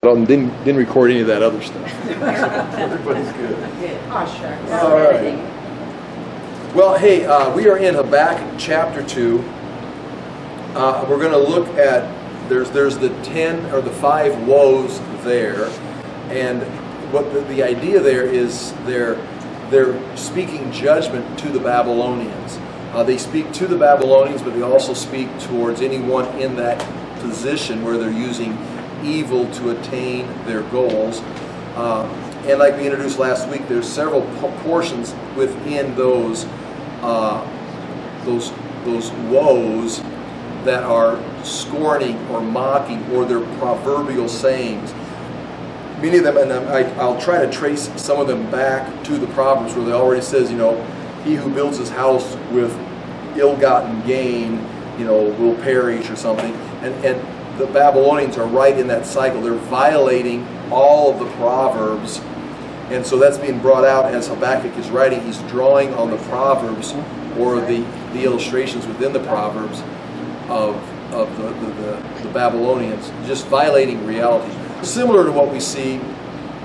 Didn't record any of that other stuff. Everybody's good. Oh, shucks. All right. Well, hey, we are in Habakkuk chapter 2. We're going to look at, there's the 10 or the 5 woes there, and what the idea there is they're speaking judgment to the Babylonians. They speak to the Babylonians, but they also speak towards anyone in that position where they're using evil to attain their goals. And like we introduced last week, there's several portions within those woes that are scorning or mocking or their proverbial sayings. Many of them, and I'll try to trace some of them back to the Proverbs where they already says, he who builds his house with ill-gotten gain, will perish or something. And the Babylonians are right in that cycle. They're violating all of the Proverbs. And so that's being brought out as Habakkuk is writing. He's drawing on the Proverbs or the illustrations within the Proverbs of the Babylonians, just violating reality. Similar to what we see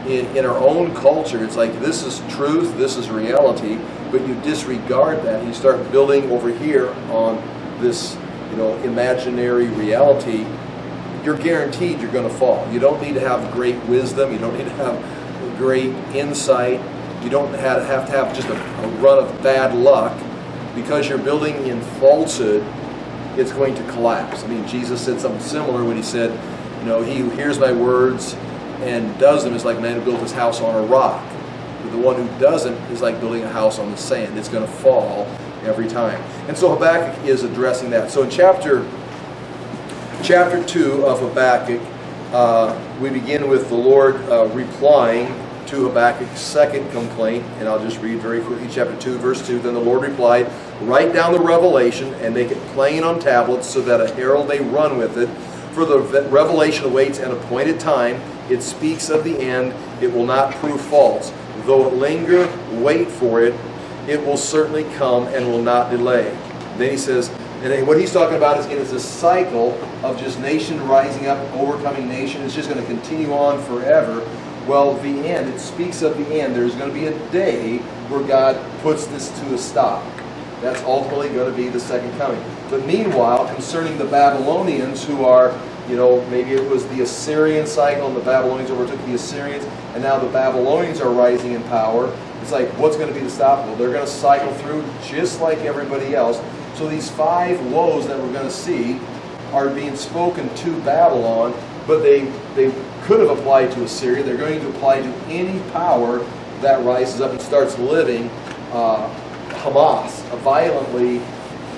in our own culture. It's like, this is truth, this is reality, but you disregard that. You start building over here on this imaginary reality. You're guaranteed you're going to fall. You don't need to have great wisdom. You don't need to have great insight. You don't have to have just a run of bad luck. Because you're building in falsehood, it's going to collapse. I mean, Jesus said something similar when he said, he who hears my words and does them is like a man who built his house on a rock. But the one who doesn't is like building a house on the sand. It's going to fall every time. And so Habakkuk is addressing that. So in chapter 2 of Habakkuk, we begin with the Lord replying to Habakkuk's second complaint. And I'll just read very quickly chapter 2, verse 2. Then the Lord replied, "Write down the revelation and make it plain on tablets so that a herald may run with it. For the revelation awaits an appointed time. It speaks of the end. It will not prove false. Though it linger, wait for it. It will certainly come and will not delay." Then he says, and what he's talking about is this cycle of just nation rising up, overcoming nation. It's just going to continue on forever. Well, the end, it speaks of the end. There's going to be a day where God puts this to a stop. That's ultimately going to be the second coming. But meanwhile, concerning the Babylonians who are, maybe it was the Assyrian cycle and the Babylonians overtook the Assyrians, and now the Babylonians are rising in power. It's like, what's going to be the stop? Well, they're going to cycle through just like everybody else. So these 5 woes that we're going to see are being spoken to Babylon, but they could have applied to Assyria. They're going to apply to any power that rises up and starts living Hamas, violently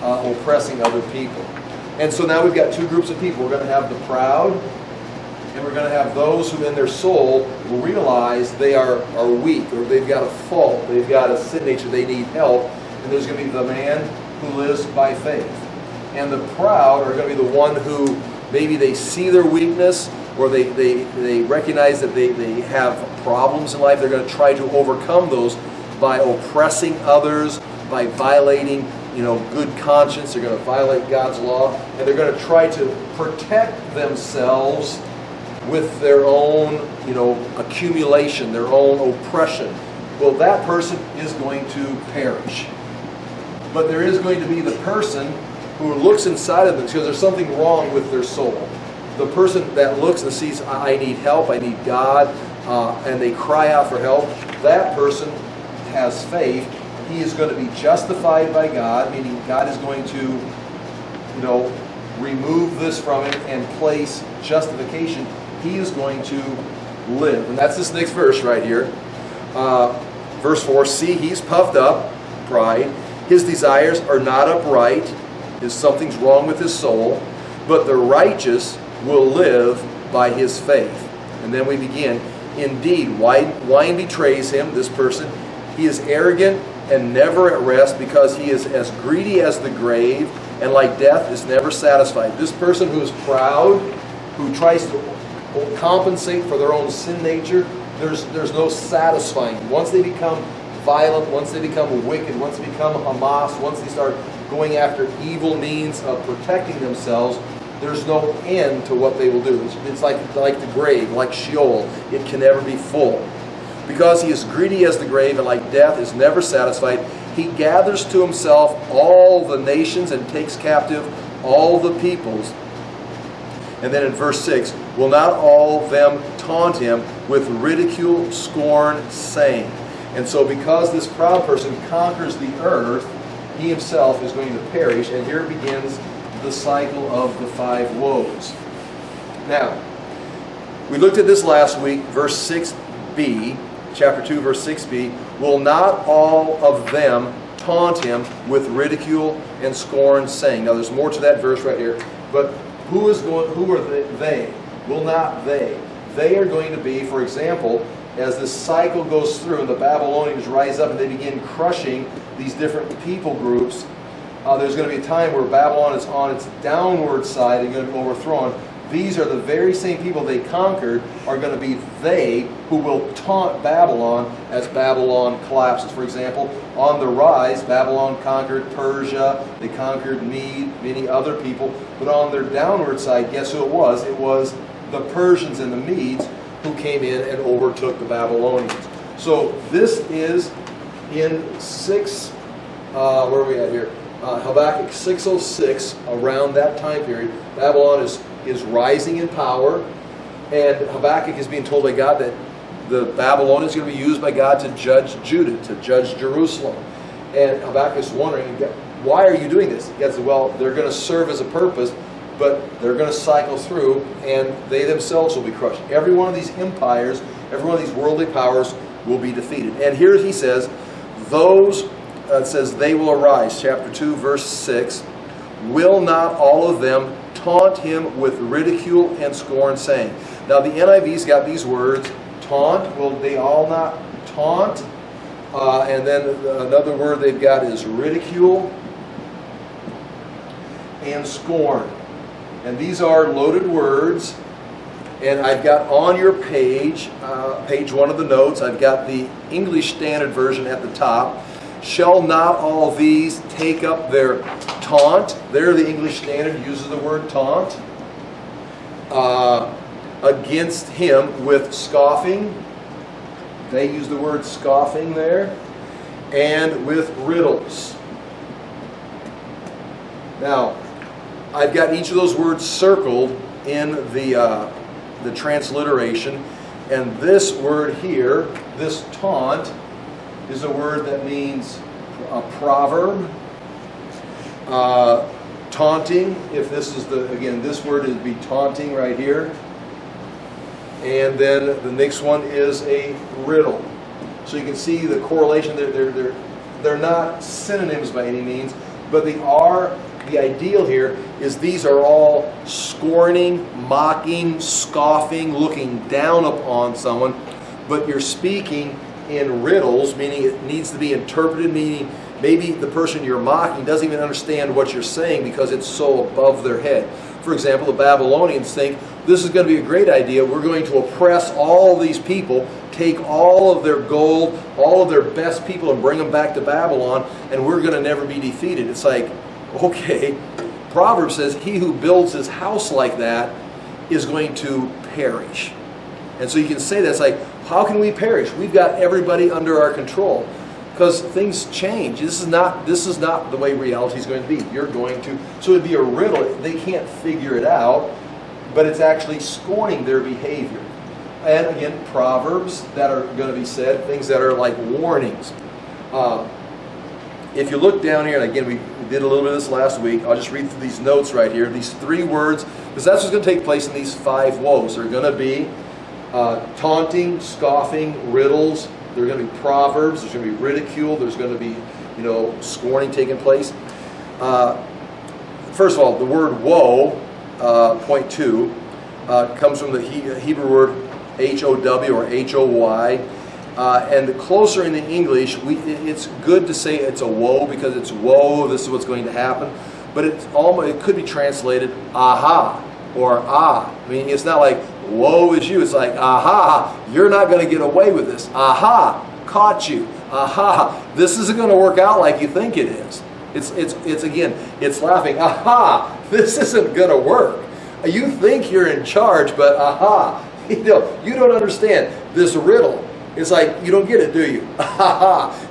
oppressing other people. And so now we've got 2 groups of people. We're going to have the proud, and we're going to have those who in their soul will realize they are weak, or they've got a fault, they've got a sin nature, they need help. And there's going to be the man who lives by faith. And the proud are going to be the one who maybe they see their weakness, or they recognize that they have problems in life. They're going to try to overcome those by oppressing others, by violating good conscience. They're going to violate God's law, and they're going to try to protect themselves with their own accumulation, their own oppression. Well, that person is going to perish. But there is going to be the person who looks inside of them because there's something wrong with their soul. The person that looks and sees, I need help, I need God, and they cry out for help, that person has faith. He is going to be justified by God, meaning God is going to, remove this from him and place justification. He is going to live. And that's this next verse right here. Verse 4, "See, he's puffed up," pride. "His desires are not upright." Something's wrong with his soul. "But the righteous will live by his faith." And then we begin. "Indeed, wine betrays him," this person. "He is arrogant and never at rest, because he is as greedy as the grave, and like death is never satisfied." This person who is proud, who tries to compensate for their own sin nature, there's no satisfying. Once they become violent, once they become wicked, once they become Hamas, once they start going after evil means of protecting themselves, There's no end to what they will do. It's like the grave, like Sheol. It can never be full. Because he is greedy as the grave, and like death is never satisfied, he gathers to himself all the nations and takes captive all the peoples. And then in verse 6, will not all them taunt him with ridicule, scorn, saying? And so because this proud person conquers the earth, he himself is going to perish. And here begins the cycle of the 5 woes. Now, we looked at this last week, verse 6b, chapter 2, verse 6b. Will not all of them taunt him with ridicule and scorn, saying? Now there's more to that verse right here. But who are they? Will not they? They are going to be, for example, as this cycle goes through and the Babylonians rise up and they begin crushing these different people groups, there's going to be a time where Babylon is on its downward side and going to be overthrown. These are the very same people they conquered are going to be they who will taunt Babylon as Babylon collapses. For example, on the rise, Babylon conquered Persia, they conquered Mede, many other people. But on their downward side, guess who it was? It was the Persians and the Medes who came in and overtook the Babylonians. So this is in where are we at here? Habakkuk 6:06, around that time period. Babylon is rising in power, and Habakkuk is being told by God that the Babylonians is going to be used by God to judge Judah, to judge Jerusalem. And Habakkuk is wondering, why are you doing this? God said, well, they're going to serve as a purpose, but they're going to cycle through, and they themselves will be crushed. Every one of these empires, every one of these worldly powers will be defeated. And here he says, it says, they will arise, chapter 2, verse 6, will not all of them taunt him with ridicule and scorn, saying? Now the NIV's got these words, taunt. Will they all not taunt? And then another word they've got is ridicule and scorn. And these are loaded words. And I've got on your page, page 1 of the notes, I've got the English Standard Version at the top. Shall not all these take up their taunt? There the English Standard uses the word taunt. Against him with scoffing. They use the word scoffing there. And with riddles. Now, I've got each of those words circled in the transliteration. And this word here, this taunt, is a word that means a proverb. Taunting, if this is this word would be taunting right here. And then the next one is a riddle. So you can see the correlation. They're not synonyms by any means, but they are. The ideal here is these are all scorning, mocking, scoffing, looking down upon someone, but you're speaking in riddles, meaning it needs to be interpreted, meaning maybe the person you're mocking doesn't even understand what you're saying because it's so above their head. For example, the Babylonians think this is going to be a great idea. We're going to oppress all these people, take all of their gold, all of their best people, and bring them back to Babylon, and we're going to never be defeated. It's like, okay, Proverbs says he who builds his house like that is going to perish. And so you can say that. It's like, how can we perish? We've got everybody under our control. Because things change. This is not the way reality is going to be. You're going to. So it'd be a riddle. They can't figure it out, but it's actually scorning their behavior. And again, proverbs that are going to be said, things that are like warnings. If you look down here, and again, we did a little bit of this last week. I'll just read through these notes right here. These 3 words, because that's what's going to take place in these 5 woes. They're going to be taunting, scoffing, riddles. There's going to be proverbs. There's going to be ridicule. There's going to be, scorning taking place. First of all, the word woe, point 2, comes from the Hebrew word H-O-W or H-O-Y. And the closer in the English, it's good to say it's a woe because it's woe, this is what's going to happen. But it could be translated aha or ah. I mean, it's not like woe is you. It's like aha, you're not going to get away with this. Aha, caught you. Aha, this isn't going to work out like you think it is. It's laughing. Aha, this isn't going to work. You think you're in charge, but aha, you don't understand this riddle. It's like, you don't get it, do you?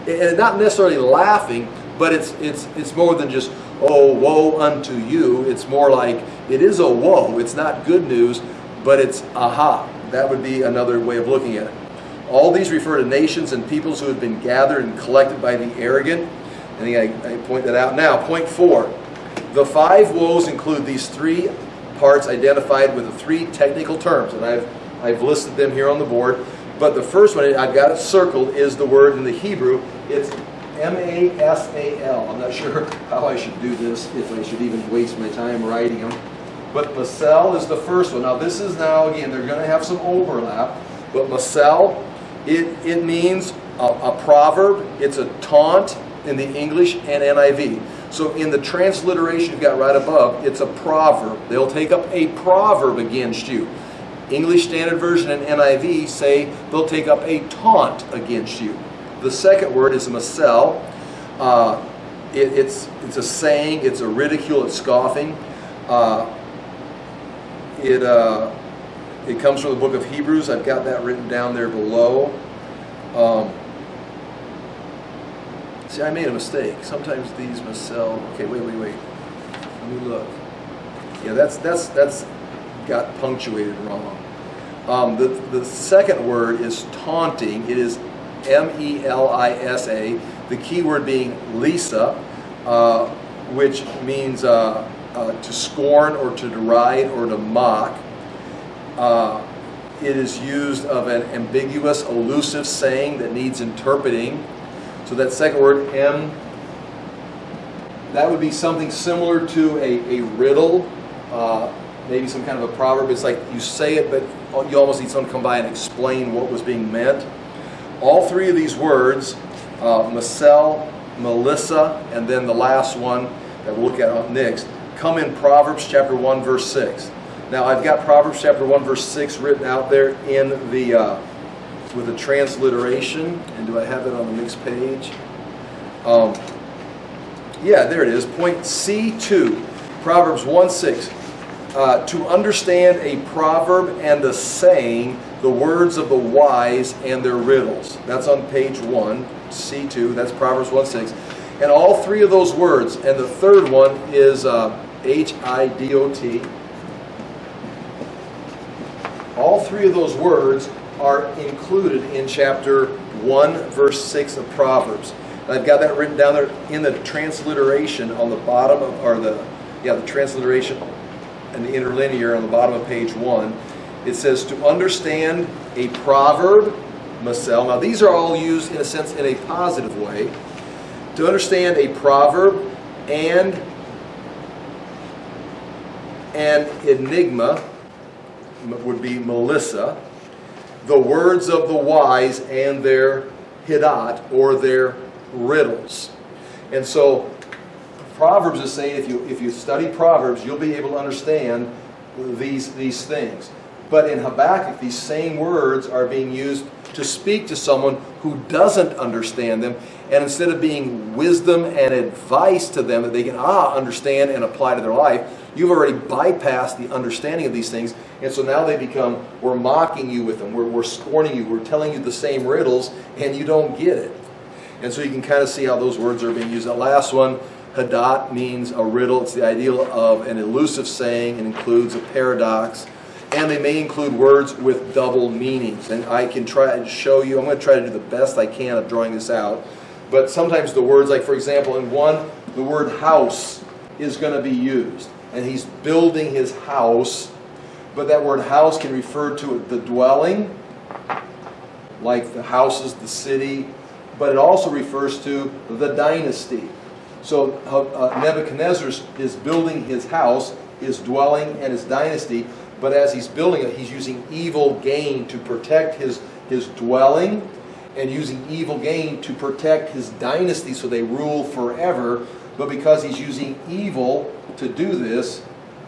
And not necessarily laughing, but it's more than just, oh, woe unto you. It's more like, it is a woe. It's not good news, but it's aha. That would be another way of looking at it. All these refer to nations and peoples who have been gathered and collected by the arrogant. I think I point that out. Now, point 4. The 5 woes include these 3 parts identified with the 3 technical terms, and I've listed them here on the board. But the first one, I've got it circled, is the word in the Hebrew. It's M-A-S-A-L. I'm not sure how I should do this, if I should even waste my time writing them. But masel is the first one. Now this is again, they're going to have some overlap. But masel, it means a proverb. It's a taunt in the English and NIV. So in the transliteration you've got right above, it's a proverb. They'll take up a proverb against you. English Standard Version and NIV say they'll take up a taunt against you. The second word is masel. It's a saying, it's a ridicule, it's scoffing. It comes from the book of Hebrews. I've got that written down there below. See, I made a mistake. Sometimes these masel. Okay, wait. Let me look. Yeah, that's got punctuated wrong. The second word is taunting. It is M-E-L-I-S-A. The key word being Lisa, which means to scorn or to deride or to mock. It is used of an ambiguous, elusive saying that needs interpreting. So that second word, M, that would be something similar to a riddle, maybe some kind of a proverb. It's like you say it, but you almost need someone to come by and explain what was being meant. All 3 of these words, masel, Melissa, and then the last one that we'll look at next, come in Proverbs chapter 1, verse 6. Now I've got Proverbs chapter 1, verse 6 written out there in the with a transliteration. And do I have it on the next page? Yeah, there it is. Point C2, Proverbs 1, 6. To understand a proverb and a saying, the words of the wise and their riddles. That's on page 1, C2. That's Proverbs 1, 6. And all 3 of those words, and the third one is H-I-D-O-T. All 3 of those words are included in chapter 1, verse 6 of Proverbs. And I've got that written down there in the transliteration on the bottom of, the transliteration and the interlinear on the bottom of page 1. It says to understand a proverb, masel. Now these are all used in a sense in a positive way. To understand a proverb and an enigma would be Melissa. The words of the wise and their hidat, or their riddles. And so Proverbs is saying if you study Proverbs, you'll be able to understand these things. But in Habakkuk, these same words are being used to speak to someone who doesn't understand them. And instead of being wisdom and advice to them that they can understand and apply to their life, you've already bypassed the understanding of these things. And so now they become, we're mocking you with them, we're scorning you, we're telling you the same riddles, and you don't get it. And so you can kind of see how those words are being used. That last one, hadat, means a riddle. It's the ideal of an elusive saying. It includes a paradox. And they may include words with double meanings. And I can try to show you, I'm going to try to do the best I can of drawing this out. But sometimes the words, like for example, in one, the word house is going to be used. And he's building his house. But that word house can refer to the dwelling, like the houses, the city. But it also refers to the dynasty. So Nebuchadnezzar is building his house, his dwelling, and his dynasty. But as he's building it, he's using evil gain to protect his dwelling, and using evil gain to protect his dynasty so they rule forever. But because he's using evil to do this,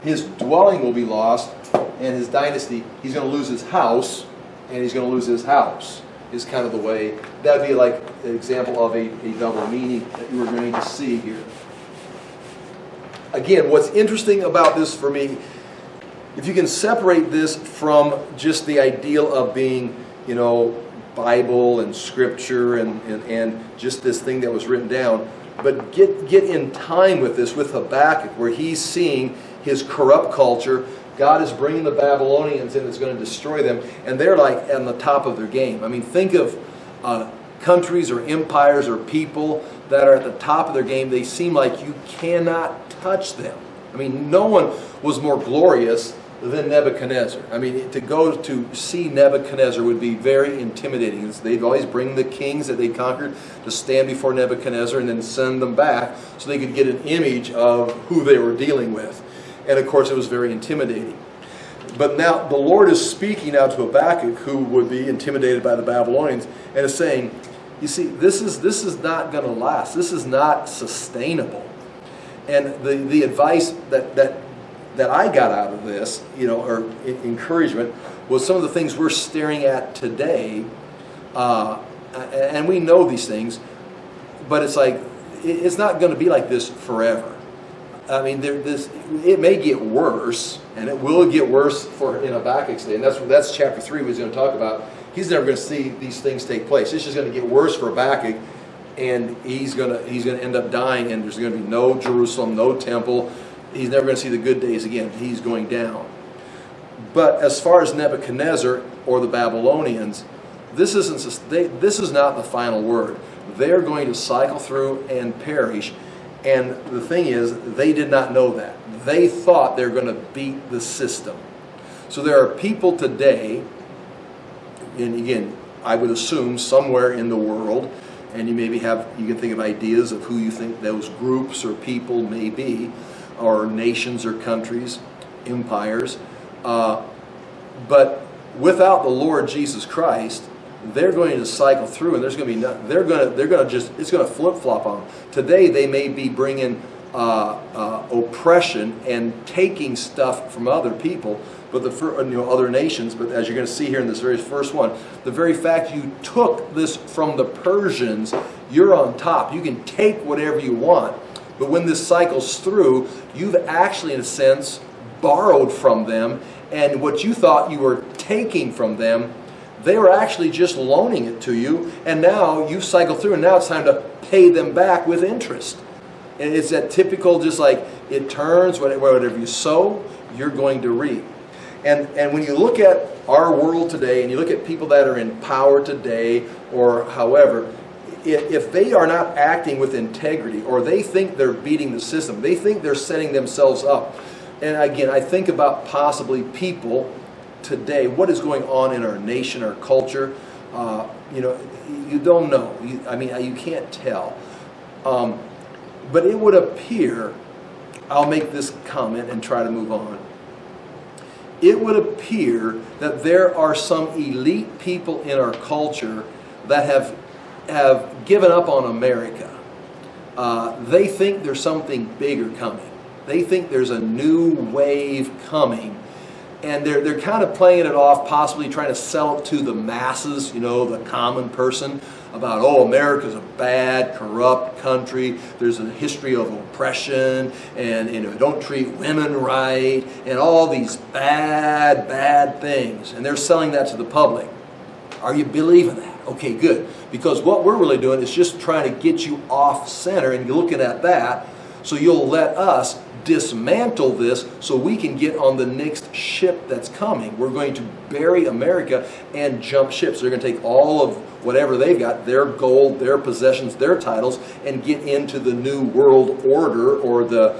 his dwelling will be lost, and his dynasty, he's going to lose his house, and he's going to lose his house, is kind of the way. That would be like an example of a double meaning that you are going to see here. Again, what's interesting about this for me, if you can separate this from just the ideal of being, Bible and Scripture and just this thing that was written down, but get in time with this, with Habakkuk, where he's seeing his corrupt culture. God is bringing the Babylonians in that's going to destroy them, and they're like on the top of their game. I mean, think of countries or empires or people that are at the top of their game. They seem like you cannot touch them. I mean, no one was more glorious than Nebuchadnezzar. I mean, to go to see Nebuchadnezzar would be very intimidating. They'd always bring the kings that they conquered to stand before Nebuchadnezzar and then send them back so they could get an image of who they were dealing with. And of course, it was very intimidating. But now the Lord is speaking now to Habakkuk, who would be intimidated by the Babylonians, and is saying, you see, this is not going to last. This is not sustainable. And the advice that I got out of this, or encouragement, was some of the things we're staring at today. And we know these things, but it's like, it's not going to be like this forever. I mean, it may get worse, and it will get worse in Habakkuk's day. And that's chapter 3 he's going to talk about. He's never going to see these things take place. It's just going to get worse for Habakkuk, and he's going to end up dying, and there's going to be no Jerusalem, no temple. He's never going to see the good days again. He's going down. But as far as Nebuchadnezzar or the Babylonians, this is not the final word. They're going to cycle through and perish. And the thing is, they did not know that. They thought they were going to beat the system. So there are people today, and again, I would assume somewhere in the world, and you can think of ideas of who you think those groups or people may be, or nations or countries, empires. But without the Lord Jesus Christ, they're going to cycle through, and there's going to be it's going to flip-flop on them. Today they may be bringing oppression and taking stuff from other people, but other nations. But as you're going to see here in this very first one, the very fact you took this from the Persians, you're on top. You can take whatever you want. But when this cycles through, you've actually, in a sense, borrowed from them, and what you thought you were taking from them, they were actually just loaning it to you, and now you've cycled through, and now it's time to pay them back with interest. And it's that typical, just like it turns, whatever you sow, you're going to reap. And when you look at our world today, and you look at people that are in power today, or however, if they are not acting with integrity, or they think they're beating the system, they think they're setting themselves up. And again, I think about possibly people today, what is going on in our nation, our culture. You don't know. You can't tell. But it would appear, I'll make this comment and try to move on. It would appear that there are some elite people in our culture that have given up on America. They think there's something bigger coming. They think there's a new wave coming. And they're kind of playing it off, possibly trying to sell it to the masses, the common person, about, America's a bad, corrupt country. There's a history of oppression, and don't treat women right, and all these bad things. And they're selling that to the public. Are you believing that? Okay, good. Because what we're really doing is just trying to get you off center, and you're looking at that, so you'll let us dismantle this so we can get on the next ship that's coming. We're going to bury America and jump ships. They're going to take all of whatever they've got, their gold, their possessions, their titles, and get into the new world order, or the,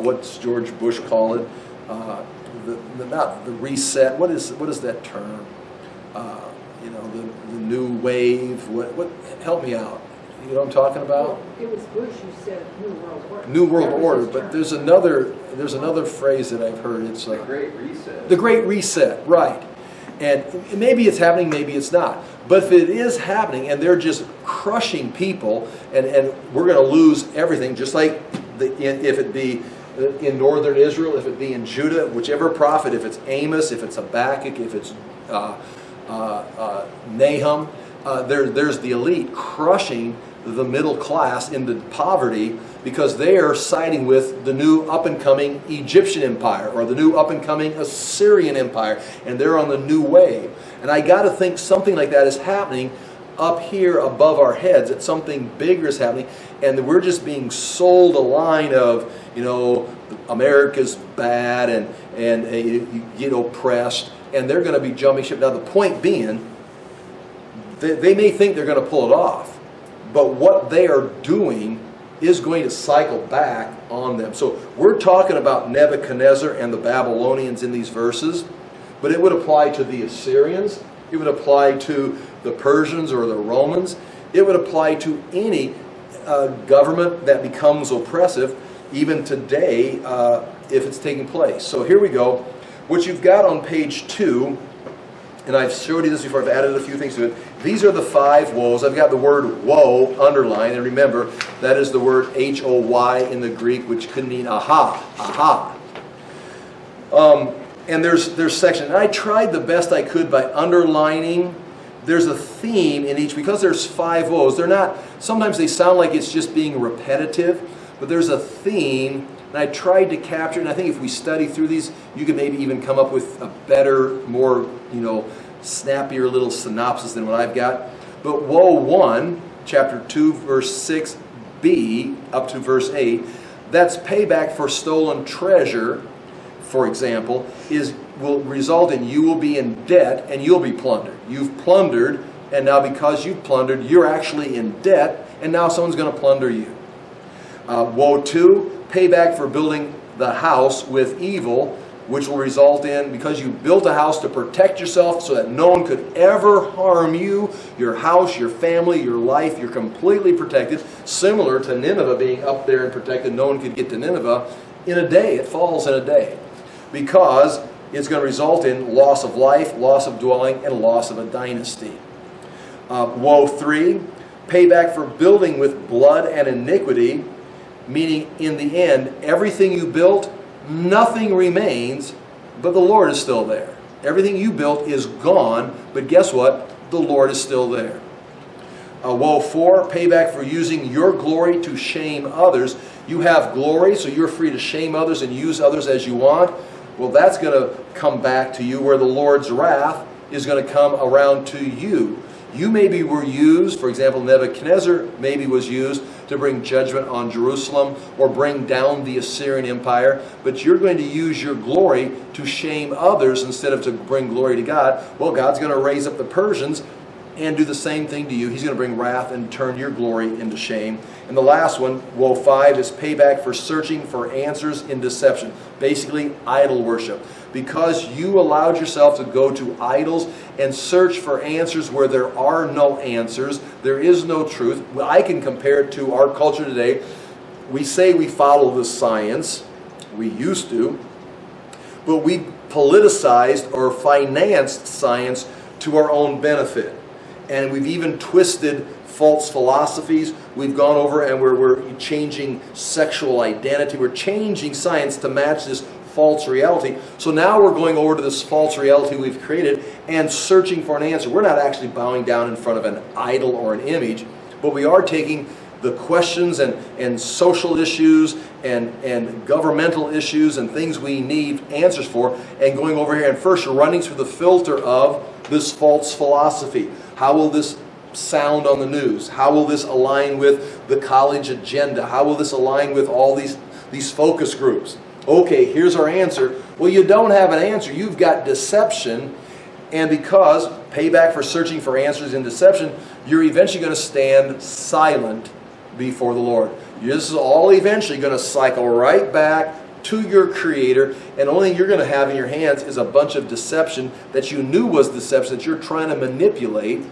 what's George Bush call it? Not the reset. What is that term? The new wave. What? Help me out. You know what I'm talking about? Well, it was Bush who said New World Order. New World Order, but there's another phrase that I've heard. It's the Great Reset. The Great Reset, right? And maybe it's happening, maybe it's not. But if it is happening, and they're just crushing people, and we're going to lose everything, just like if it be in northern Israel, if it be in Judah, whichever prophet, if it's Amos, if it's Habakkuk, if it's Nahum. There's the elite crushing the middle class into poverty because they are siding with the new up-and-coming Egyptian empire or the new up-and-coming Assyrian empire, and they're on the new wave. And I got to think something like that is happening up here above our heads, that something bigger is happening, and we're just being sold a line of, America's bad and you get oppressed, and they're going to be jumping ship. Now the point being, they may think they're going to pull it off, but what they are doing is going to cycle back on them. So we're talking about Nebuchadnezzar and the Babylonians in these verses, but it would apply to the Assyrians, it would apply to the Persians or the Romans, it would apply to any government that becomes oppressive, even today, if it's taking place. So here we go. What you've got on page 2, and I've showed you this before, I've added a few things to it. These are the 5 woes. I've got the word woe underlined, and remember, that is the word H-O-Y in the Greek, which could mean aha, aha. And there's sections. And I tried the best I could by underlining. There's a theme in each, because there's 5 woes. They're not, sometimes they sound like it's just being repetitive, but there's a theme, and I tried to capture it, and I think if we study through these, you can maybe even come up with a better, more, snappier little synopsis than what I've got. But woe 1, chapter 2, verse 6b, up to verse 8, that's payback for stolen treasure, for example, will result in you will be in debt and you'll be plundered. You've plundered, and now because you've plundered, you're actually in debt, and now someone's going to plunder you. Woe 2, payback for building the house with evil, which will result in, because you built a house to protect yourself so that no one could ever harm you, your house, your family, your life, you're completely protected, similar to Nineveh being up there and protected, no one could get to Nineveh. In a day, it falls in a day, because it's going to result in loss of life, loss of dwelling, and loss of a dynasty. Woe 3, payback for building with blood and iniquity, meaning in the end, everything you built, nothing remains, but the Lord is still there. Everything you built is gone, but guess what? The Lord is still there. Woe 4, payback for using your glory to shame others. You have glory, so you're free to shame others and use others as you want. Well, that's going to come back to you, where the Lord's wrath is going to come around to you. You maybe were used, for example, Nebuchadnezzar maybe was used to bring judgment on Jerusalem or bring down the Assyrian Empire, but you're going to use your glory to shame others instead of to bring glory to God. Well, God's going to raise up the Persians and do the same thing to you. He's going to bring wrath and turn your glory into shame. And the last one, woe 5, is payback for searching for answers in deception. Basically, idol worship. Because you allowed yourself to go to idols and search for answers where there are no answers, there is no truth. I can compare it to our culture today. We say we follow the science. We used to. But we politicized or financed science to our own benefit. And we've even twisted false philosophies. We've gone over and we're changing sexual identity. We're changing science to match this false reality. So now we're going over to this false reality we've created and searching for an answer. We're not actually bowing down in front of an idol or an image, but we are taking the questions and social issues and governmental issues and things we need answers for, and going over here and first running through the filter of this false philosophy. How will this sound on the news? How will this align with the college agenda? How will this align with all these focus groups? Okay, here's our answer. Well, you don't have an answer. You've got deception, and because payback for searching for answers in deception, you're eventually going to stand silent before the Lord. This is all eventually going to cycle right back to your Creator, and only thing you're going to have in your hands is a bunch of deception that you knew was deception that you're trying to manipulate,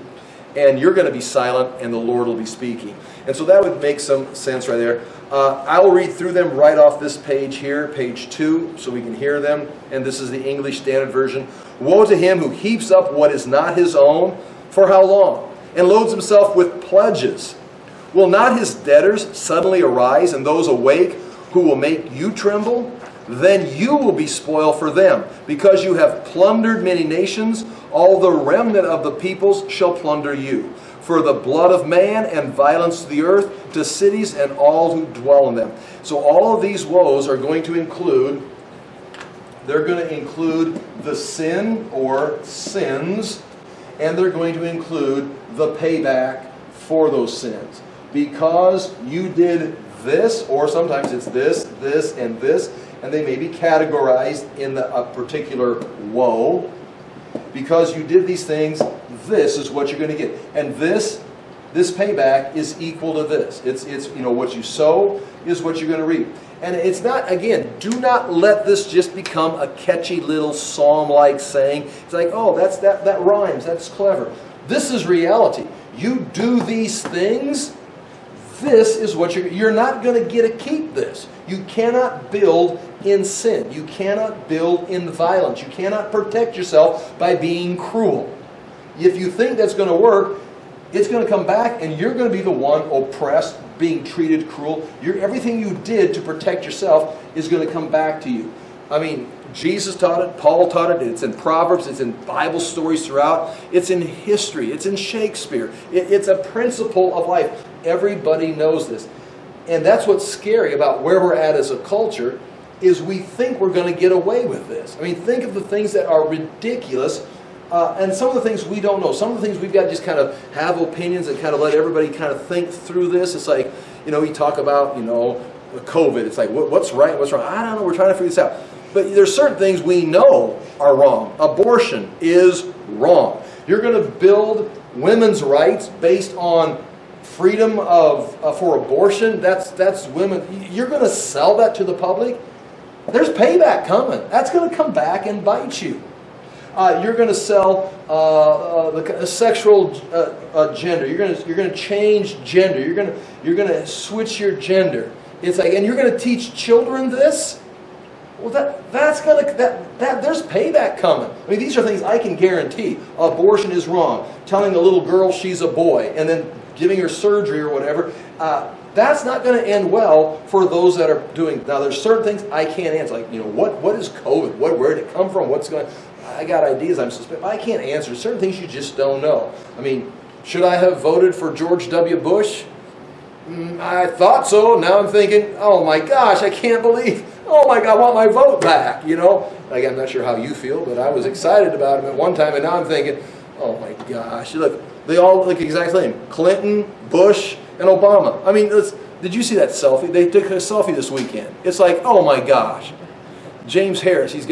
and you're going to be silent and the Lord will be speaking. And so that would make some sense right there. I will read through them right off this page here, page 2, so we can hear them. And this is the English Standard Version. Woe to him who heaps up what is not his own, for how long? And loads himself with pledges. Will not his debtors suddenly arise, and those awake who will make you tremble? Then you will be spoil for them, because you have plundered many nations. All the remnant of the peoples shall plunder you. For the blood of man and violence to the earth, to cities and all who dwell in them. So all of these woes are going to include, they're going to include the sin or sins, and they're going to include the payback for those sins. Because you did this, or sometimes it's this, this, and this, and they may be categorized in a particular woe. Because you did these things, this is what you're going to get. And this payback is equal to this. It's what you sow is what you're going to reap. And it's not, again, do not let this just become a catchy little psalm-like saying. It's like, oh, that rhymes, that's clever. This is reality. You do these things, this is what you're not going to get to keep this. You cannot build in sin. You cannot build in violence. You cannot protect yourself by being cruel. If you think that's going to work, it's going to come back and you're going to be the one oppressed, being treated cruel. Everything you did to protect yourself is going to come back to you. I mean, Jesus taught it, Paul taught it, it's in Proverbs, it's in Bible stories throughout, it's in history, it's in Shakespeare. It's a principle of life. Everybody knows this. And that's what's scary about where we're at as a culture, is we think we're going to get away with this. I mean, think of the things that are ridiculous, and some of the things we don't know. Some of the things we've got to just kind of have opinions and kind of let everybody kind of think through this. It's like, we talk about, COVID. It's like, what's right, what's wrong? I don't know, we're trying to figure this out. But there's certain things we know are wrong. Abortion is wrong. You're going to build women's rights based on freedom for abortion. That's women. You're going to sell that to the public. There's payback coming. That's going to come back and bite you. You're going to sell the sexual gender. You're going to change gender. You're going to switch your gender. It's like, and you're going to teach children this. Well, there's payback coming. I mean, these are things I can guarantee. Abortion is wrong. Telling a little girl she's a boy and then giving her surgery or whatever. That's not going to end well for those that are doing. Now, there's certain things I can't answer. Like, what is COVID? Where did it come from? What's going on? I got ideas I'm suspect. I can't answer. Certain things you just don't know. I mean, should I have voted for George W. Bush? I thought so. Now I'm thinking, oh my gosh, I can't believe. Oh my God, I want my vote back. Like, I'm not sure how you feel, but I was excited about him at one time, and now I'm thinking, oh my gosh, look, they all look exactly the same. Clinton, Bush, and Obama. I mean, did you see that selfie? They took a selfie this weekend. It's like, oh my gosh. James Harris, he's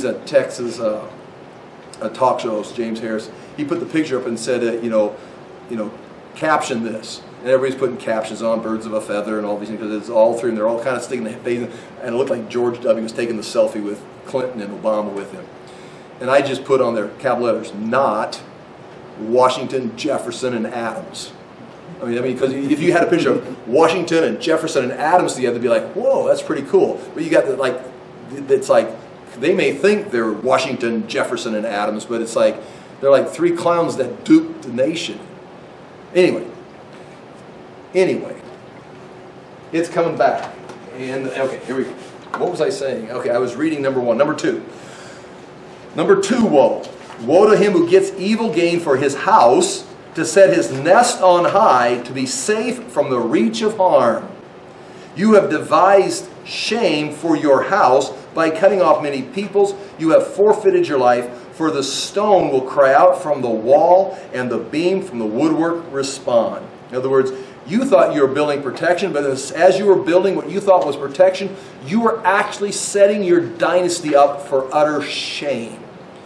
a Texas a talk show host, James Harris. He put the picture up and said, caption this. And everybody's putting captions on, birds of a feather and all these things, because it's all through, and they're all kind of sticking their face, and it looked like George W. was taking the selfie with Clinton and Obama with him. And I just put on there, capital letters, not Washington, Jefferson, and Adams. I mean, because if you had a picture of Washington and Jefferson and Adams together, it'd be like, whoa, that's pretty cool. But you got it's like, they may think they're Washington, Jefferson, and Adams, but it's like, they're like three clowns that duped the nation. Anyway, it's coming back. And, okay, here we go. What was I saying? Okay, I was reading number one. Number two, woe. Woe to him who gets evil gain for his house, to set his nest on high, to be safe from the reach of harm. You have devised shame for your house by cutting off many peoples. You have forfeited your life, for the stone will cry out from the wall, and the beam from the woodwork respond. In other words, you thought you were building protection, but as you were building what you thought was protection, you were actually setting your dynasty up for utter shame.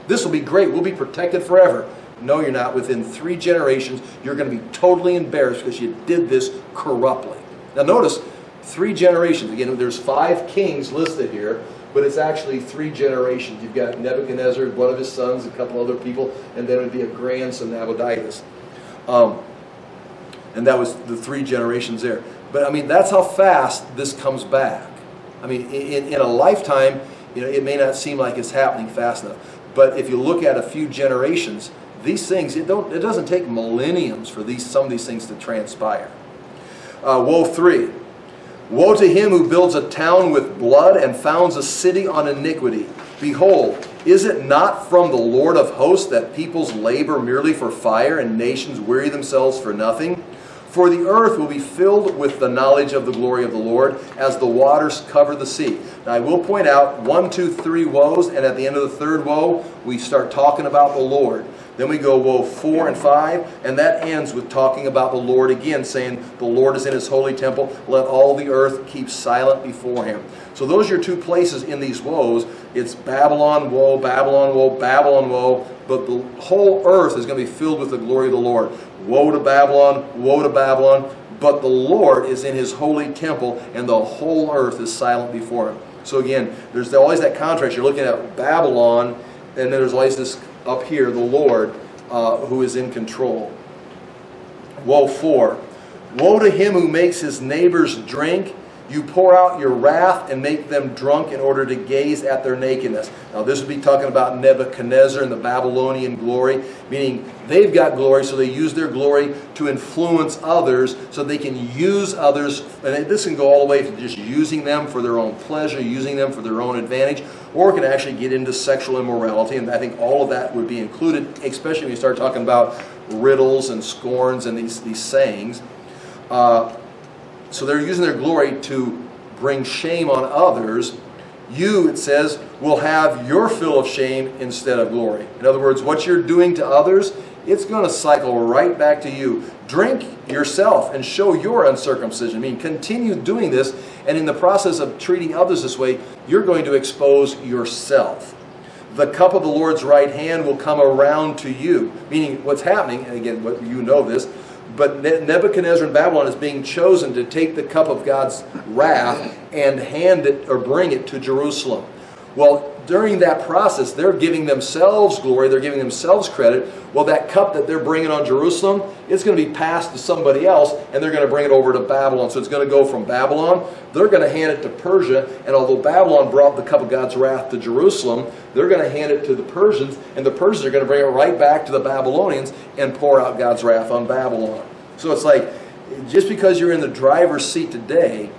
This will be great. We'll be protected forever. No, you're not. Within 3 generations, you're going to be totally embarrassed because you did this corruptly. Now notice, 3 generations. Again, there's 5 kings listed here, but it's actually 3 generations. You've got Nebuchadnezzar, one of his sons, a couple other people, and then it would be a grandson, Abadias. And that was the 3 generations there. But I mean, that's how fast this comes back. I mean, in a lifetime, it may not seem like it's happening fast enough. But if you look at a few generations, these things, it doesn't take millenniums for some of these things to transpire. Woe 3. Woe to him who builds a town with blood and founds a city on iniquity. Behold, Is it not from the Lord of hosts that peoples labor merely for fire and nations weary themselves for nothing? For the earth will be filled with the knowledge of the glory of the Lord as the waters cover the sea. Now I will point out 1, 2, 3 woes, and at the end of the third woe, we start talking about the Lord. Then we go woe 4 and 5, and that ends with talking about the Lord again, saying the Lord is in his holy temple. Let all the earth keep silent before him. So those are your two places in these woes. It's Babylon woe, Babylon woe, Babylon woe. But the whole earth is going to be filled with the glory of the Lord. Woe to Babylon, woe to Babylon. But the Lord is in his holy temple, and the whole earth is silent before him. So again, there's always that contrast. You're looking at Babylon, and then there's always this up here, the Lord, who is in control. Woe 4. Woe to him who makes his neighbors drink. You pour out your wrath and make them drunk in order to gaze at their nakedness. Now this would be talking about Nebuchadnezzar and the Babylonian glory, meaning they've got glory, so they use their glory to influence others, so they can use others. And this can go all the way to just using them for their own pleasure, using them for their own advantage, or it can actually get into sexual immorality. And I think all of that would be included, especially when you start talking about riddles and scorns and these sayings. So they're using their glory to bring shame on others. You, it says, will have your fill of shame instead of glory. In other words, what you're doing to others, it's going to cycle right back to you. Drink yourself and show your uncircumcision. I mean, continue doing this, and in the process of treating others this way, you're going to expose yourself. The cup of the Lord's right hand will come around to you. Meaning, what's happening, and again, you know this, but Nebuchadnezzar in Babylon is being chosen to take the cup of God's wrath and hand it or bring it to Jerusalem. Well, during that process, they're giving themselves glory, they're giving themselves credit. Well, that cup that they're bringing on Jerusalem, it's going to be passed to somebody else, and they're going to bring it over to Babylon. So it's going to go from Babylon, they're going to hand it to Persia, and although Babylon brought the cup of God's wrath to Jerusalem, they're going to hand it to the Persians, and the Persians are going to bring it right back to the Babylonians and pour out God's wrath on Babylon. So it's like, just because you're in the driver's seat today,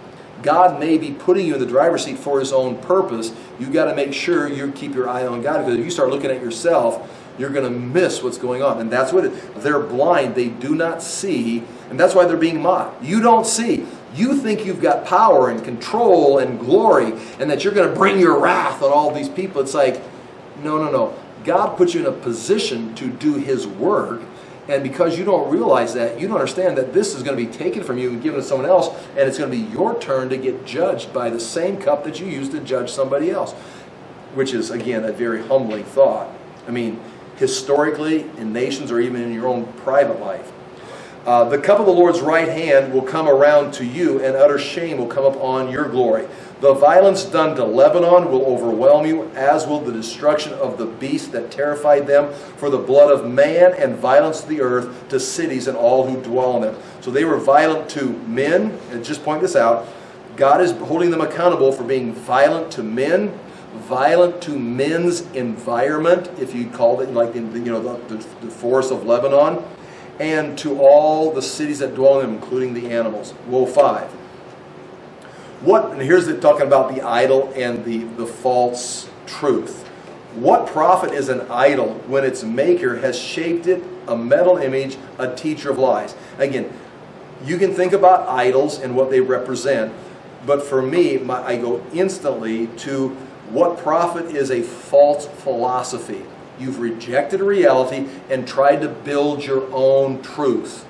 God may be putting you in the driver's seat for his own purpose. You've got to make sure you keep your eye on God, because if you start looking at yourself, you're going to miss what's going on. And that's what they're blind. They do not see, and that's why they're being mocked. You don't see. You think you've got power and control and glory, and that you're going to bring your wrath on all these people. It's like, no. God puts you in a position to do his work. And because you don't realize that, you don't understand that this is going to be taken from you and given to someone else, and it's going to be your turn to get judged by the same cup that you used to judge somebody else. Which is, again, a very humbling thought. I mean, historically, in nations or even in your own private life. The cup of the Lord's right hand will come around to you, and utter shame will come upon your glory. The violence done to Lebanon will overwhelm you, as will the destruction of the beast that terrified them, for the blood of man and violence to the earth, to cities and all who dwell in them. So they were violent to men, and just point this out, God is holding them accountable for being violent to men, violent to men's environment, if you called it like in the forest of Lebanon, and to all the cities that dwell in them, including the animals. Woe 5. And here's it talking about the idol and the false truth. What profit is an idol when its maker has shaped it a metal image, a teacher of lies? Again, you can think about idols and what they represent, but for me, I go instantly to what profit is a false philosophy. You've rejected a reality and tried to build your own truth.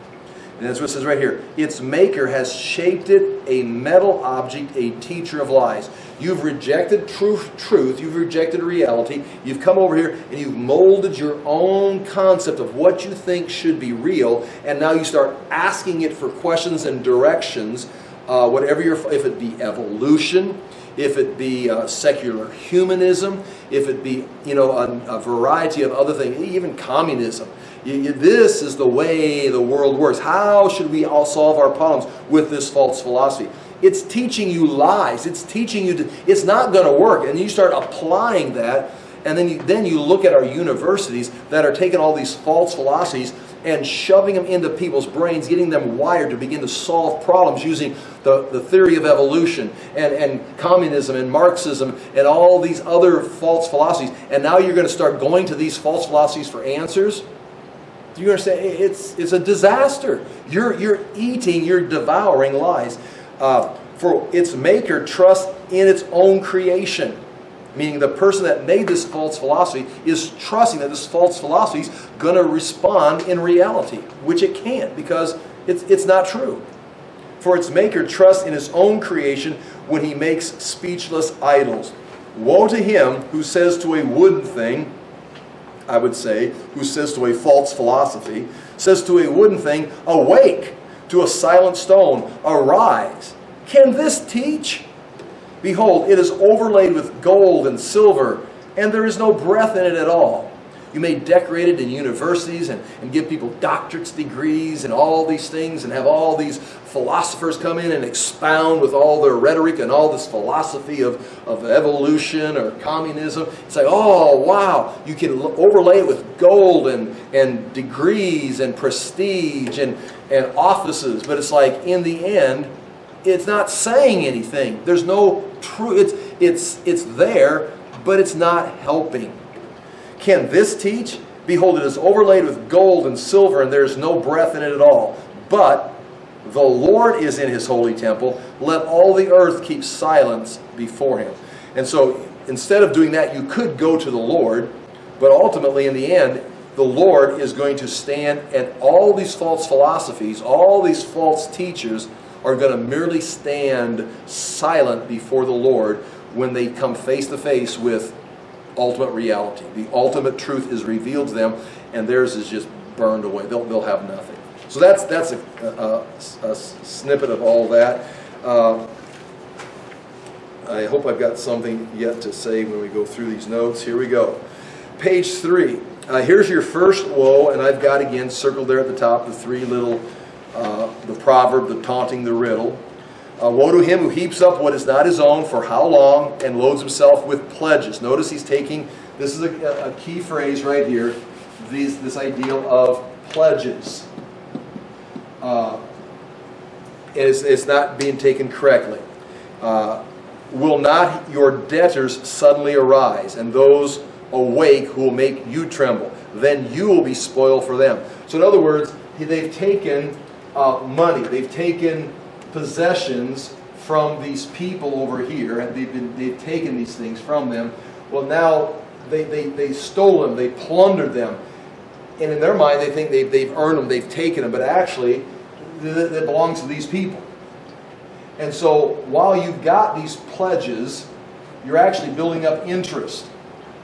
And that's what it says right here. Its maker has shaped it a metal object, a teacher of lies. You've rejected truth. You've rejected reality. You've come over here and you've molded your own concept of what you think should be real. And now you start asking it for questions and directions. If it be evolution, if it be secular humanism, if it be a variety of other things, even communism. This is the way the world works. How should we all solve our problems with this false philosophy? It's teaching you lies. It's teaching you it's not going to work. And you start applying that, and then you look at our universities that are taking all these false philosophies and shoving them into people's brains, getting them wired to begin to solve problems using the theory of evolution and communism and Marxism and all these other false philosophies. And now you're going to start going to these false philosophies for answers? Do you understand? It's a disaster. You're eating, you're devouring lies. For its maker trusts in its own creation. Meaning the person that made this false philosophy is trusting that this false philosophy is going to respond in reality, which it can't because it's not true. For its maker trusts in his own creation when he makes speechless idols. Woe to him who says to a wooden thing, I would say, who says to a false philosophy, says to a wooden thing, awake, to a silent stone, arise. Can this teach? Behold, it is overlaid with gold and silver, and there is no breath in it at all. You may decorate it in universities and give people doctorate's degrees and all these things and have all these philosophers come in and expound with all their rhetoric and all this philosophy of evolution or communism. It's like, oh, wow, you can overlay it with gold and degrees and prestige and offices. But it's like, in the end, it's not saying anything. There's no truth. It's there, but it's not helping. Can this teach? Behold, it is overlaid with gold and silver, and there is no breath in it at all. But the Lord is in his holy temple. Let all the earth keep silence before him. And so, instead of doing that, you could go to the Lord, but ultimately, in the end, the Lord is going to stand, and all these false philosophies, all these false teachers are going to merely stand silent before the Lord when they come face to face with ultimate reality. The ultimate truth is revealed to them, and theirs is just burned away. They'll have nothing. So that's a snippet of all that. I hope I've got something yet to say when we go through these notes. Here we go. Page 3. Here's your first woe, and I've got again circled there at the top the three little the proverb, the taunting, the riddle. Woe to him who heaps up what is not his own, for how long, and loads himself with pledges. Notice he's taking, this is a key phrase right here, this ideal of pledges. It's not being taken correctly. Will not your debtors suddenly arise, and those awake who will make you tremble? Then you will be spoiled for them. So in other words, they've taken money, they've taken possessions from these people over here, and they've taken these things from them. Well, now they stole them, they plundered them, and in their mind they think they've earned them, they've taken them, but actually it belongs to these people. And so while you've got these pledges, you're actually building up interest.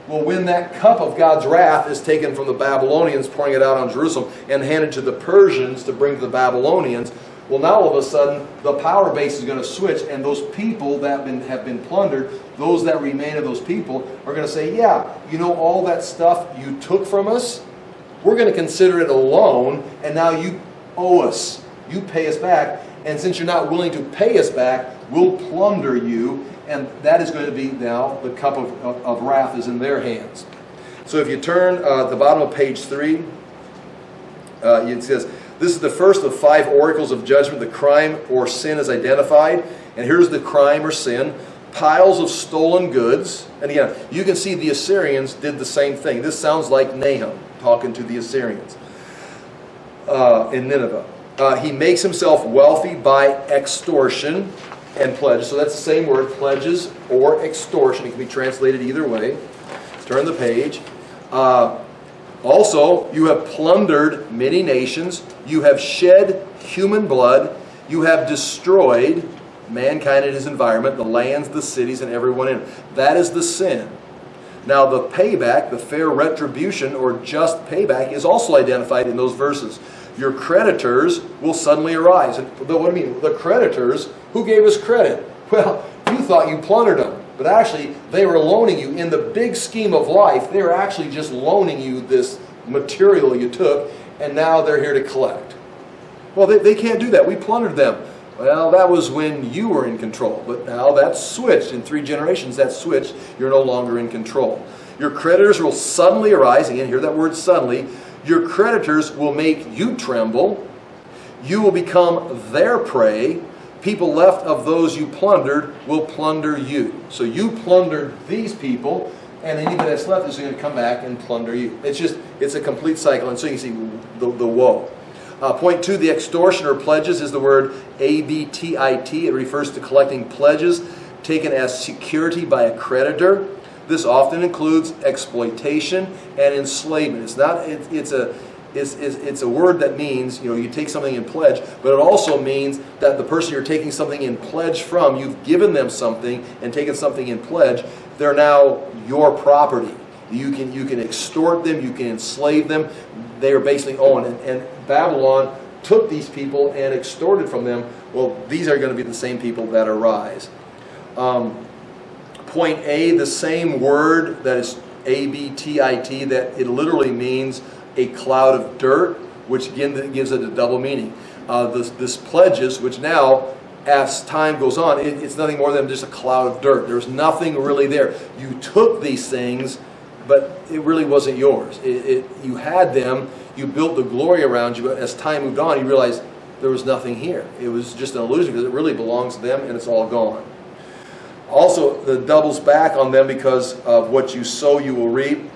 Well, when that cup of God's wrath is taken from the Babylonians, pouring it out on Jerusalem, and handed to the Persians to bring to the Babylonians, well, now all of a sudden, the power base is going to switch, and those people that have been plundered, those that remain of those people, are going to say, yeah, you know, all that stuff you took from us, we're going to consider it a loan, and now you owe us. You pay us back, and since you're not willing to pay us back, we'll plunder you, and that is going to be now, the cup of wrath is in their hands. So if you turn at the bottom of page 3, it says, this is the first of 5 oracles of judgment. The crime or sin is identified. And here's the crime or sin. Piles of stolen goods. And again, you can see the Assyrians did the same thing. This sounds like Nahum talking to the Assyrians in Nineveh. He makes himself wealthy by extortion and pledges. So that's the same word, pledges or extortion. It can be translated either way. Turn the page. Also, you have plundered many nations. You have shed human blood. You have destroyed mankind and his environment, the lands, the cities, and everyone in it. That is the sin. Now, the payback, the fair retribution or just payback, is also identified in those verses. Your creditors will suddenly arise. And what do you mean? The creditors, who gave us credit? Well, you thought you plundered them. But actually, they were loaning you. In the big scheme of life, they were actually just loaning you this material you took, and now they're here to collect. Well, they can't do that. We plundered them. Well, that was when you were in control. But now that's switched. In 3 generations, that's switched. You're no longer in control. Your creditors will suddenly arise. Again, hear that word suddenly. Your creditors will make you tremble. You will become their prey. People left of those you plundered will plunder you. So you plundered these people, and anybody that's left is going to come back and plunder you. It's a complete cycle. And so you see the woe. Point 2, the extortion or pledges is the word abtit. It refers to collecting pledges taken as security by a creditor. This often includes exploitation and enslavement. It's a word that means, you take something in pledge, but it also means that the person you're taking something in pledge from, you've given them something and taken something in pledge, they're now your property. You can extort them, you can enslave them. They are basically owned. And Babylon took these people and extorted from them. Well, these are going to be the same people that arise. Point A, the same word that is abtit, that it literally means a cloud of dirt, which again gives it a double meaning. This pledges, which now, as time goes on, it's nothing more than just a cloud of dirt. There's nothing really there. You took these things, but it really wasn't yours. You had them, you built the glory around you, but as time moved on, you realized there was nothing here. It was just an illusion because it really belongs to them and it's all gone. Also, the doubles back on them because of what you sow, you will reap.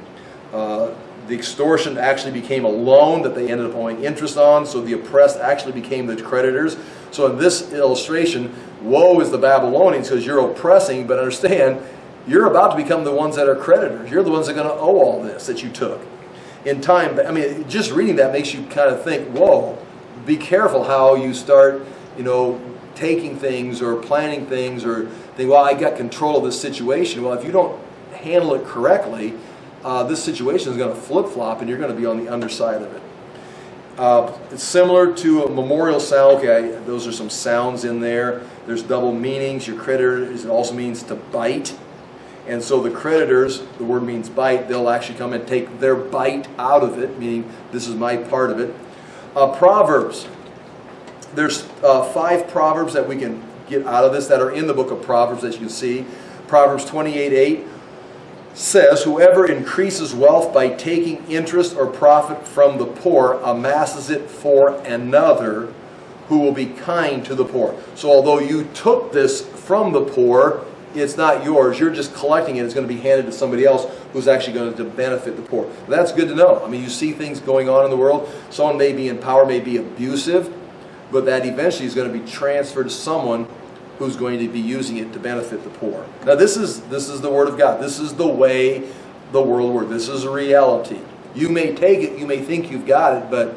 The extortion actually became a loan that they ended up owing interest on, so the oppressed actually became the creditors. So in this illustration, woe is the Babylonians because you're oppressing, but understand, you're about to become the ones that are creditors. You're the ones that are going to owe all this that you took. In time, just reading that makes you kind of think, whoa, be careful how you start, taking things or planning things or think, well, I got control of this situation. Well, if you don't handle it correctly, this situation is going to flip-flop and you're going to be on the underside of it. It's similar to a memorial sound. Okay, those are some sounds in there. There's double meanings. Your creditor, it also means to bite. And so the creditors, the word means bite, they'll actually come and take their bite out of it, meaning this is my part of it. Proverbs. There's 5 Proverbs that we can get out of this that are in the book of Proverbs, as you can see. Proverbs 28:8 says, whoever increases wealth by taking interest or profit from the poor amasses it for another who will be kind to the poor. So although you took this from the poor, it's not yours. You're just collecting it. It's going to be handed to somebody else who's actually going to benefit the poor. That's good to know. You see things going on in the world. Someone may be in power, may be abusive, but that eventually is going to be transferred to someone who's going to be using it to benefit the poor. Now this is the Word of God. This is the way the world works. This is a reality. You may take it, you may think you've got it, but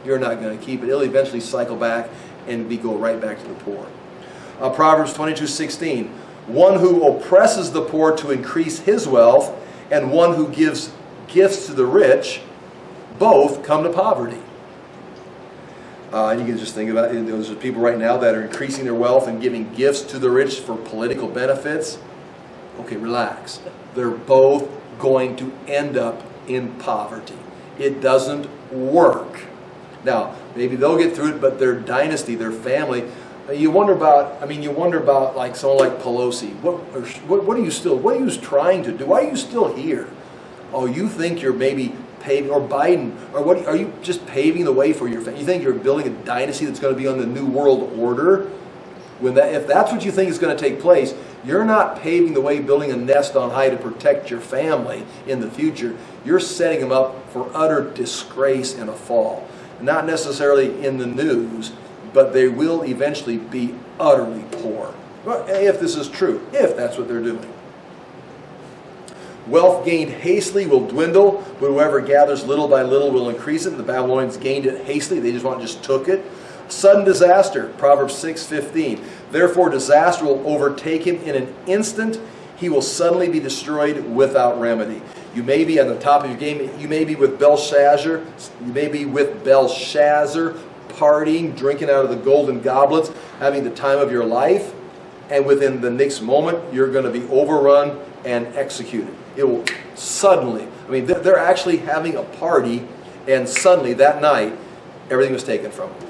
you're not going to keep it. It'll eventually cycle back and go right back to the poor. Proverbs 22:16. One who oppresses the poor to increase his wealth, and one who gives gifts to the rich, both come to poverty. And you can just think about it. Those are people right now that are increasing their wealth and giving gifts to the rich for political benefits. Okay, relax. They're both going to end up in poverty. It doesn't work. Now, maybe they'll get through it, but their dynasty, their family, you wonder about like someone like Pelosi. What are you trying to do? Why are you still here? Oh, you think you're maybe paving, or Biden, or what? Are you just paving the way for your family? You think you're building a dynasty that's going to be on the new world order? If that's what you think is going to take place, you're not paving the way, building a nest on high to protect your family in the future. You're setting them up for utter disgrace and a fall. Not necessarily in the news, but they will eventually be utterly poor. Well, if this is true, if that's what they're doing. Wealth gained hastily will dwindle, but whoever gathers little by little will increase it. The Babylonians gained it hastily. They just took it. Sudden disaster, Proverbs 6:15. Therefore disaster will overtake him in an instant. He will suddenly be destroyed without remedy. You may be on the top of your game. You may be with Belshazzar. You may be with Belshazzar, partying, drinking out of the golden goblets, having the time of your life. And within the next moment, you're going to be overrun and executed. It will suddenly, they're actually having a party, and suddenly that night, everything was taken from them.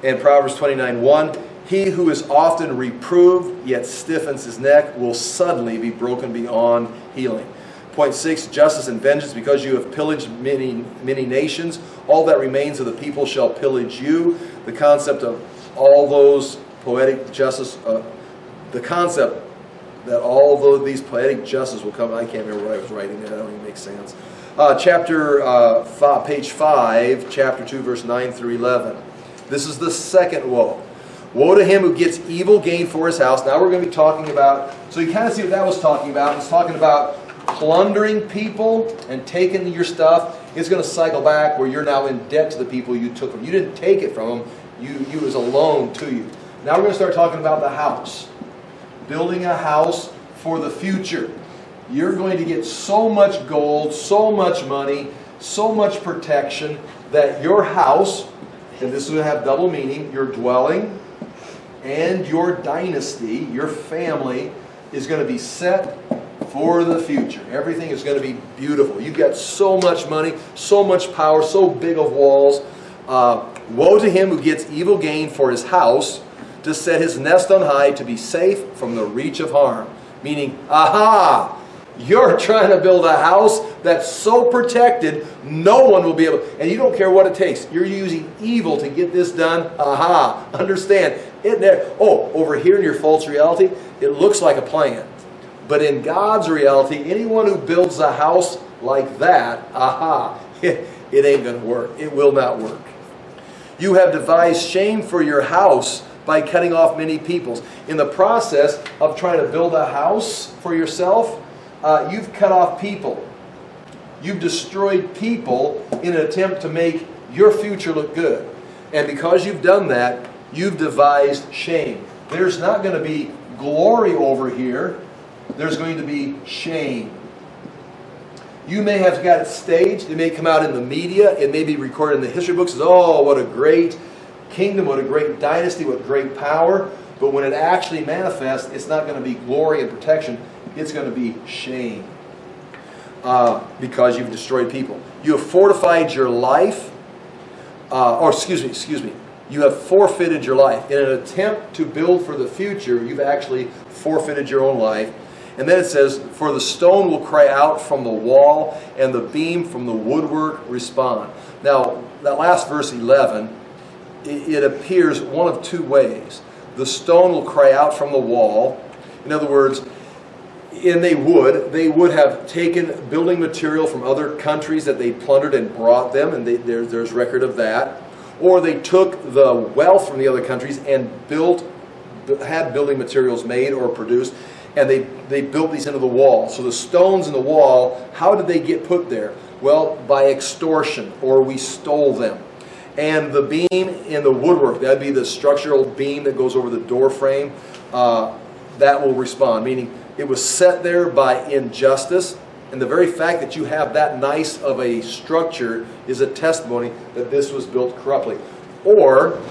And Proverbs 29:1, he who is often reproved, yet stiffens his neck, will suddenly be broken beyond healing. Point 6, justice and vengeance, because you have pillaged many nations, all that remains of the people shall pillage you. The concept of all those poetic justice, the concept that all of these poetic justice will come. I can't remember what I was writing there. That don't even make sense. Page 5, chapter 2, verse 9 through 11. This is the second woe. Woe to him who gets evil gain for his house. Now we're going to be talking about, so you kind of see what that was talking about. It's talking about plundering people and taking your stuff. It's going to cycle back where you're now in debt to the people you took from. You didn't take it from them. You was a loan to you. Now we're going to start talking about the house. Building a house for the future. You're going to get so much gold, so much money, so much protection that your house, and this will have double meaning, your dwelling and your dynasty, your family, is going to be set for the future. Everything is going to be beautiful. You've got so much money, so much power, so big of walls. Woe to him who gets evil gain for his house, to set his nest on high, to be safe from the reach of harm. Meaning, aha! You're trying to build a house that's so protected, no one will be able, and you don't care what it takes. You're using evil to get this done. Aha! Understand. Over here in your false reality, it looks like a plan. But in God's reality, anyone who builds a house like that, aha, it ain't going to work. It will not work. You have devised shame for your house by cutting off many peoples. In the process of trying to build a house for yourself, you've cut off people. You've destroyed people in an attempt to make your future look good. And because you've done that, you've devised shame. There's not going to be glory over here. There's going to be shame. You may have got it staged. It may come out in the media. It may be recorded in the history books as, oh, what a great kingdom, what a great dynasty, what great power. But when it actually manifests, it's not going to be glory and protection. It's going to be shame. Because you've destroyed people. You have fortified your life. Excuse me. You have forfeited your life. In an attempt to build for the future, you've actually forfeited your own life. And then it says, for the stone will cry out from the wall, and the beam from the woodwork respond. Now, that last verse 11, it appears one of two ways. The stone will cry out from the wall. In other words, and they would have taken building material from other countries that they plundered and brought them, and there's record of that. Or they took the wealth from the other countries and had building materials made or produced, and they built these into the wall. So the stones in the wall, how did they get put there? Well, by extortion, or we stole them. And the beam in the woodwork, that'd be the structural beam that goes over the door frame, that will respond, meaning it was set there by injustice. And the very fact that you have that nice of a structure is a testimony that this was built corruptly. Or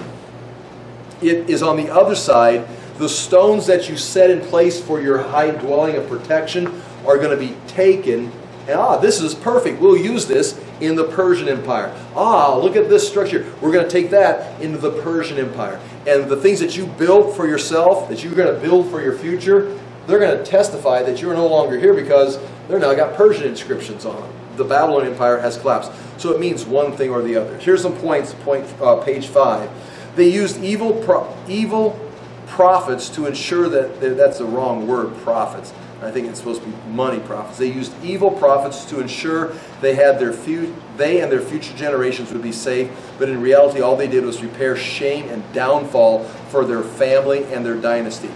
it is on the other side, the stones that you set in place for your high dwelling of protection are going to be taken. And this is perfect. We'll use this in the Persian Empire. Look at this structure. We're going to take that into the Persian Empire. And the things that you built for yourself, that you're going to build for your future, they're going to testify that you're no longer here because they're now got Persian inscriptions on them. The Babylonian Empire has collapsed. So it means one thing or the other. Here's some points, page 5. They used evil prophets to ensure that's the wrong word, prophets. I think it's supposed to be money prophets. They used evil prophets to ensure they and their future generations would be safe, but in reality all they did was prepare shame and downfall for their family and their dynasty.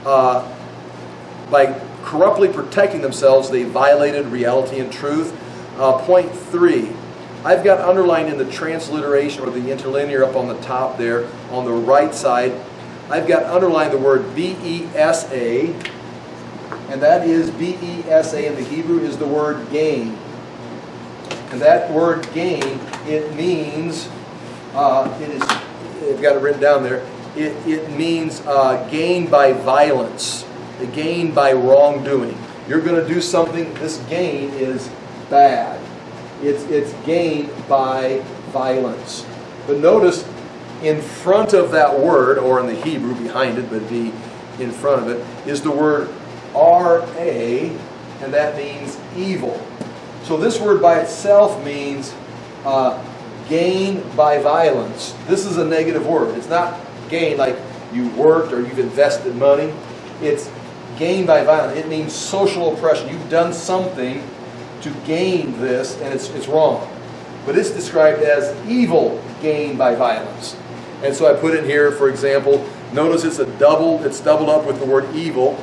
By corruptly protecting themselves, they violated reality and truth. Point 3. I've got underlined in the transliteration or the interlinear up on the top there, on the right side, I've got underlined the word B-E-S-A, and that is B-E-S-A in the Hebrew is the word gain. And that word gain, it means, I've got it written down there, it means gain by violence, gain by wrongdoing. You're going to do something, this gain is bad. It's gained by violence. But notice, in front of that word, or in the Hebrew behind it, but in front of it, is the word R-A, and that means evil. So this word by itself means gain by violence. This is a negative word. It's not gain like you worked or you've invested money. It's gain by violence. It means social oppression. You've done something to gain this, and it's wrong. But it's described as evil gain by violence. And so I put in here, for example, notice it's doubled up with the word evil,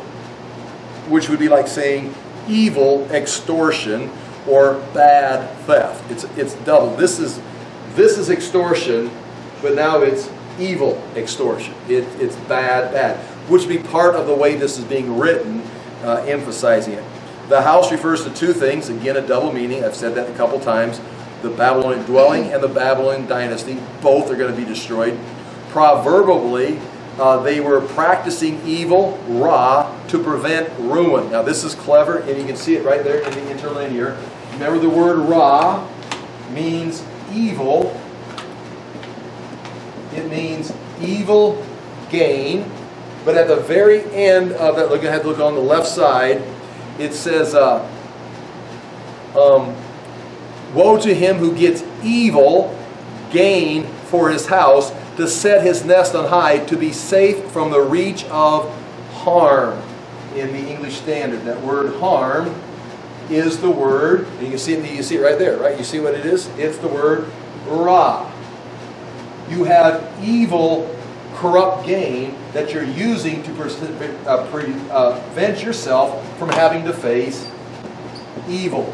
which would be like saying evil extortion or bad theft. It's double. This is extortion, but now it's evil extortion. It's bad, which would be part of the way this is being written, emphasizing it. The house refers to two things, again a double meaning. I've said that a couple times. The Babylonian dwelling and the Babylonian dynasty, both are going to be destroyed. Proverbially, they were practicing evil, ra, to prevent ruin. Now this is clever, and you can see it right there in the interlinear. Remember, the word ra means evil. It means evil gain. But at the very end of that, look, I have to look on the left side, it says, woe to him who gets evil gain for his house, to set his nest on high, to be safe from the reach of harm. In the English Standard, that word harm is the word, and you see it right there, right? You see what it is? It's the word ra. You have evil, corrupt gain that you're using to prevent yourself from having to face evil.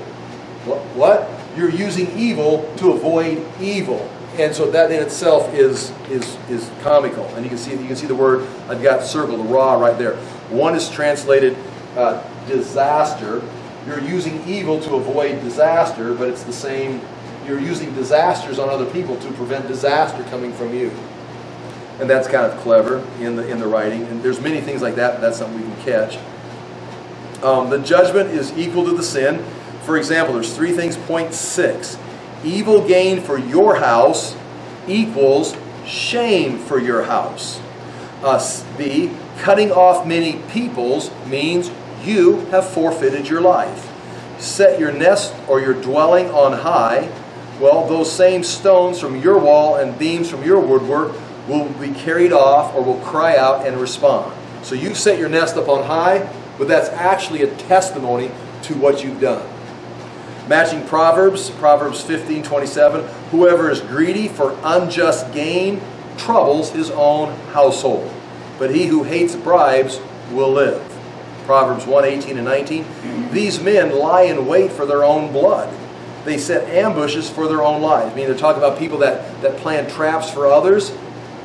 What? You're using evil to avoid evil. And so that in itself is comical. And you can see the word I've got circled, the ra, right there. One is translated disaster. You're using evil to avoid disaster, but it's the same. You're using disasters on other people to prevent disaster coming from you. And that's kind of clever in the writing. And there's many things like that. But that's something we can catch. The judgment is equal to the sin. For example, there's three things. Point 6. Evil gain for your house equals shame for your house. B, cutting off many peoples means you have forfeited your life. Set your nest or your dwelling on high. Well, those same stones from your wall and beams from your woodwork will be carried off or will cry out and respond. So you set your nest up on high, but that's actually a testimony to what you've done. Matching Proverbs 15:27, whoever is greedy for unjust gain troubles his own household, but he who hates bribes will live. Proverbs 1:18 and 19, these men lie in wait for their own blood. They set ambushes for their own lives. I mean, they're talking about people that plan traps for others.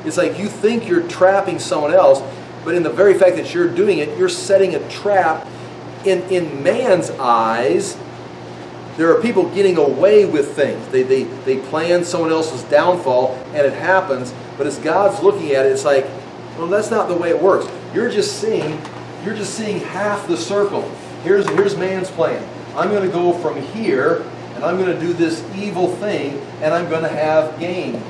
It's like you think you're trapping someone else, but in the very fact that you're doing it, you're setting a trap. In man's eyes, there are people getting away with things. They plan someone else's downfall, and it happens. But as God's looking at it, it's like, well, that's not the way it works. You're just seeing half the circle. Here's man's plan. I'm going to go from here, and I'm going to do this evil thing, and I'm going to have gain.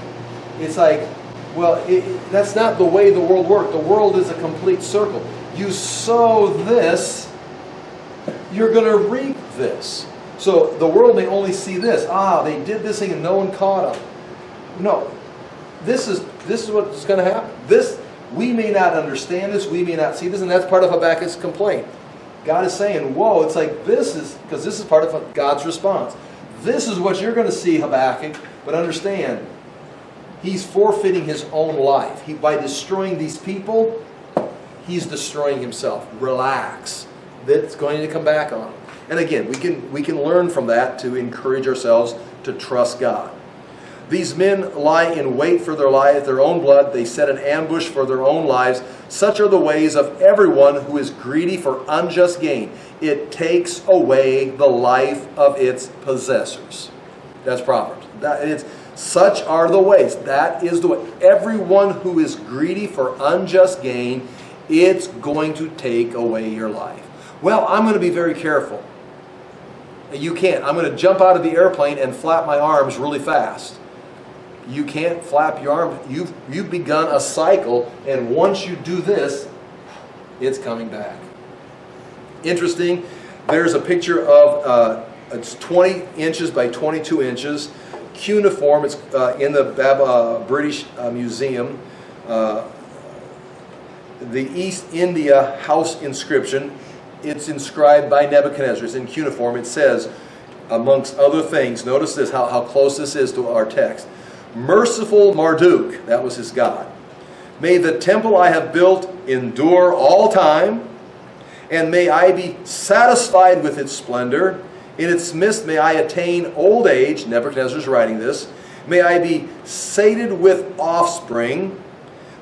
It's like, well, that's not the way the world works. The world is a complete circle. You sow this, you're going to reap this. So the world may only see this. They did this thing and no one caught them. No. This is what's going to happen. We may not understand this, we may not see this, and that's part of Habakkuk's complaint. God is saying, whoa, it's like this is part of God's response. This is what you're going to see, Habakkuk, but understand, he's forfeiting his own life. By destroying these people, he's destroying himself. Relax. That's going to come back on him. And again, we can learn from that to encourage ourselves to trust God. These men lie in wait for their life, their own blood. They set an ambush for their own lives. Such are the ways of everyone who is greedy for unjust gain. It takes away the life of its possessors. That's Proverbs. Such are the ways. That is the way. Everyone who is greedy for unjust gain, it's going to take away your life. Well, I'm going to be very careful. You can't. I'm going to jump out of the airplane and flap my arms really fast. You can't flap your arms. You've begun a cycle, and once you do this, it's coming back. Interesting. There's a picture of, it's 20 inches by 22 inches, cuneiform. It's in the British Museum. The East India House inscription, it's inscribed by Nebuchadnezzar. It's in cuneiform. It says, amongst other things, notice this, how close this is to our text. Merciful Marduk, that was his god. May the temple I have built endure all time, and may I be satisfied with its splendor. In its midst may I attain old age. Nebuchadnezzar's writing this. May I be sated with offspring.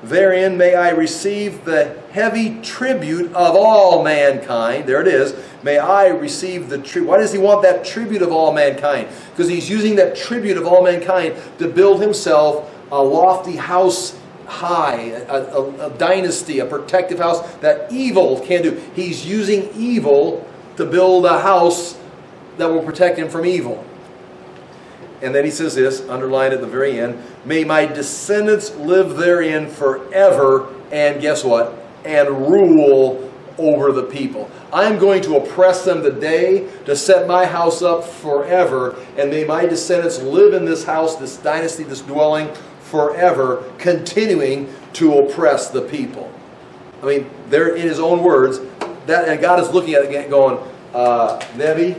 Therein may I receive the heavy tribute of all mankind. There it is. May I receive the tribute. Why does he want that tribute of all mankind? Because he's using that tribute of all mankind to build himself a lofty house high, a dynasty, a protective house that evil can't do. He's using evil to build a house that will protect him from evil. And then he says this, underlined at the very end, may my descendants live therein forever, and guess what? And rule over the people. I'm going to oppress them today to set my house up forever, and may my descendants live in this house, this dynasty, this dwelling forever, continuing to oppress the people. I mean, there in his own words, that, and God is looking at it going, Nebi,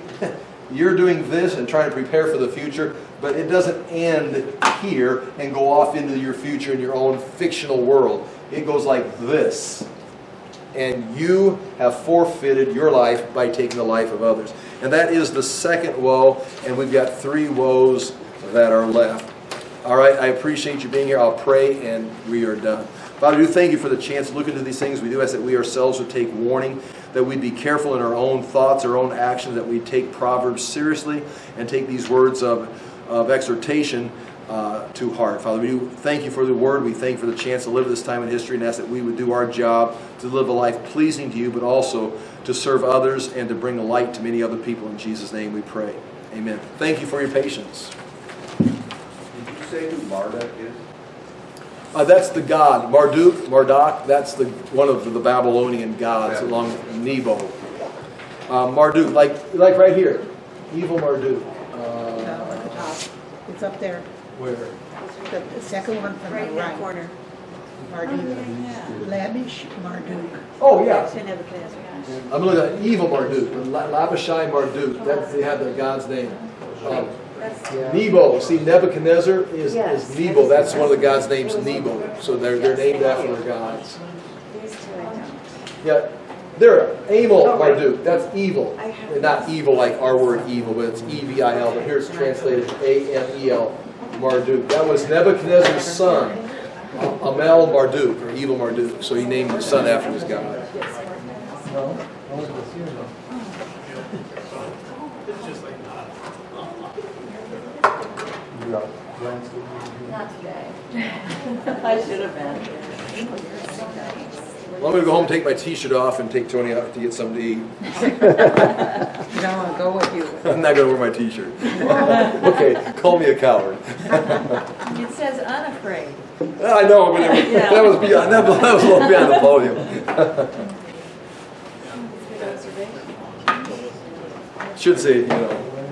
you're doing this and trying to prepare for the future, but it doesn't end here and go off into your future in your own fictional world. It goes like this. And you have forfeited your life by taking the life of others. And that is the second woe, and we've got 3 woes that are left. All right, I appreciate you being here. I'll pray and we are done. Father, we do thank you for the chance to look into these things. We do ask that we ourselves would take warning, that we'd be careful in our own thoughts, our own actions, that we take Proverbs seriously and take these words of exhortation to heart. Father, we do thank you for the word. We thank you for the chance to live this time in history, and ask that we would do our job to live a life pleasing to you, but also to serve others and to bring the light to many other people. In Jesus' name we pray. Amen. Thank you for your patience. Did you say who Marduk is? That's the god. Marduk, that's one of the Babylonian gods, along with Nebo. Marduk, like right here. Evil Marduk. No, at the top. It's up there. Where? The second one from Right the in that right. corner. Marduk. Lavish Marduk. Oh, yeah. It's in Nebuchadnezzar. I'm looking at evil Marduk. Labashai Marduk. They have the god's name. Nebo. See, Nebuchadnezzar is Nebo. That's one of the gods' names, Nebo. So they're named after their gods. These two I don't. Yeah, there. Amel Marduk. That's evil. Not evil like our word evil, but it's E-V-I-L. But here it's translated A-M-E-L. Marduk. That was Nebuchadnezzar's son, Amel Marduk, or evil Marduk. So he named his son after his god. Not today. I should have been. Well, I'm going to go home and take my t-shirt off and take Tony out to get something to eat. No, I'll go with you. I'm not going to wear my t-shirt. Okay, call me a coward. It says unafraid. I know, but that was beyond, that was a little beyond the podium. Should say,